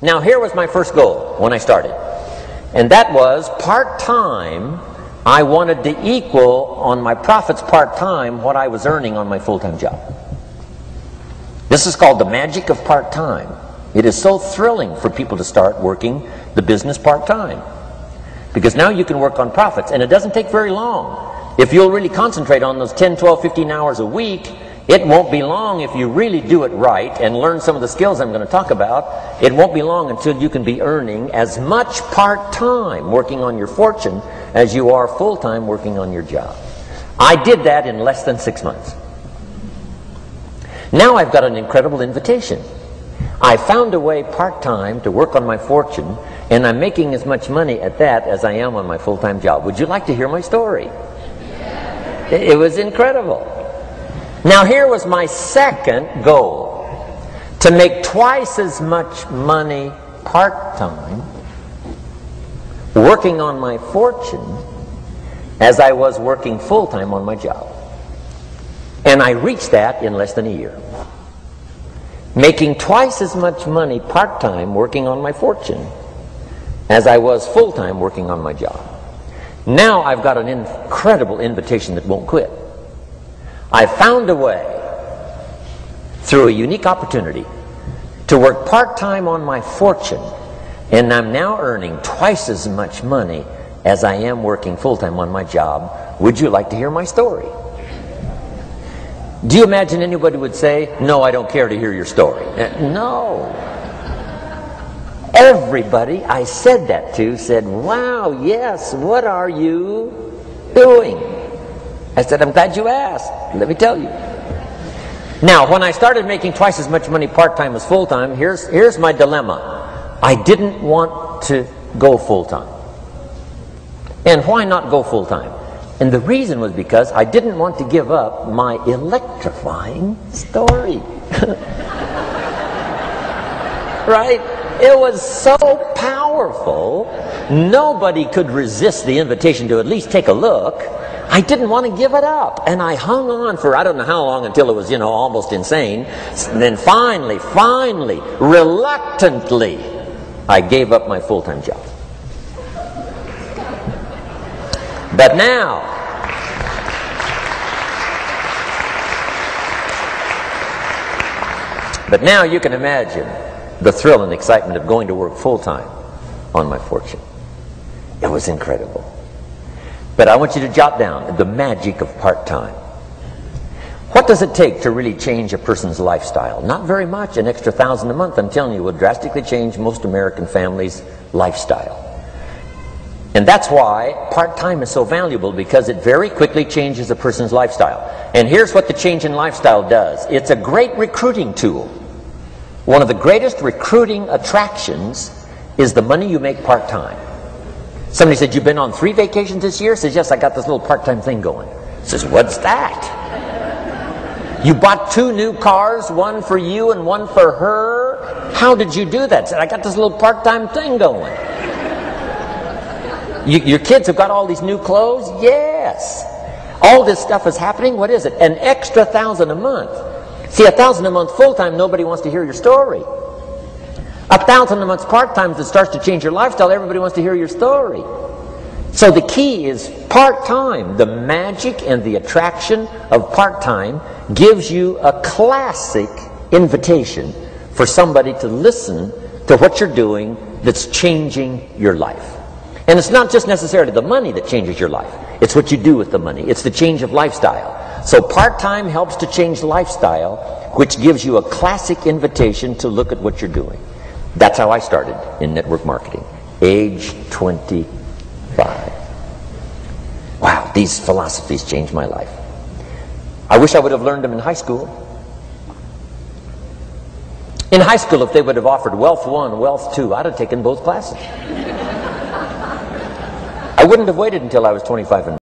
Now here was my first goal when I started, and that was part-time. I wanted to equal on my profits part-time what I was earning on my full-time job. This is called the magic of part-time. It is so thrilling for people to start working the business part-time, because now you can work on profits, and it doesn't take very long. If you'll really concentrate on those 10, 12, 15 hours a week, it won't be long if you really do it right and learn some of the skills I'm going to talk about. It won't be long until you can be earning as much part-time working on your fortune as you are full-time working on your job. I did that in less than 6 months. Now I've got an incredible invitation. I found a way part-time to work on my fortune, and I'm making as much money at that as I am on my full-time job. Would you like to hear my story? It was incredible. Now here was my second goal, to make twice as much money part-time working on my fortune as I was working full-time on my job. And I reached that in less than a year. Making twice as much money part-time working on my fortune as I was full-time working on my job. Now I've got an incredible invitation that won't quit. I found a way, through a unique opportunity, to work part-time on my fortune, and I'm now earning twice as much money as I am working full-time on my job. Would you like to hear my story? Do you imagine anybody would say, "No, I don't care to hear your story"? No. Everybody I said that to said, "Wow, yes, what are you doing?" I said, "I'm glad you asked. Let me tell you." Now, when I started making twice as much money part-time as full-time, here's my dilemma. I didn't want to go full-time. And why not go full-time? And the reason was because I didn't want to give up my electrifying story. Right? It was so powerful, nobody could resist the invitation to at least take a look. I didn't want to give it up, and I hung on for I don't know how long until it was, almost insane. And then finally, reluctantly, I gave up my full-time job. But now you can imagine the thrill and excitement of going to work full-time on my fortune. It was incredible. But I want you to jot down the magic of part-time. What does it take to really change a person's lifestyle? Not very much. An extra $1,000 a month, I'm telling you, will drastically change most American families' lifestyle. And that's why part-time is so valuable, because it very quickly changes a person's lifestyle. And here's what the change in lifestyle does. It's a great recruiting tool. One of the greatest recruiting attractions is the money you make part-time. Somebody said, "You've been on 3 vacations this year?" Says, "Yes, I got this little part-time thing going." Says, "What's that?" "You bought 2 new cars, one for you and one for her. How did you do that?" Said, "I got this little part-time thing going." Your kids have got all these new clothes? Yes. All this stuff is happening. What is it? An extra $1,000 a month. See, $1,000 a month full-time, nobody wants to hear your story. $1,000 a month part-time that starts to change your lifestyle, everybody wants to hear your story. So the key is part-time. The magic and the attraction of part-time gives you a classic invitation for somebody to listen to what you're doing that's changing your life. And it's not just necessarily the money that changes your life. It's what you do with the money. It's the change of lifestyle. So part-time helps to change lifestyle, which gives you a classic invitation to look at what you're doing. That's how I started in network marketing, age 25. Wow, these philosophies changed my life. I wish I would have learned them in high school. In high school, if they would have offered Wealth 1, Wealth 2, I'd have taken both classes. I wouldn't have waited until I was 25 and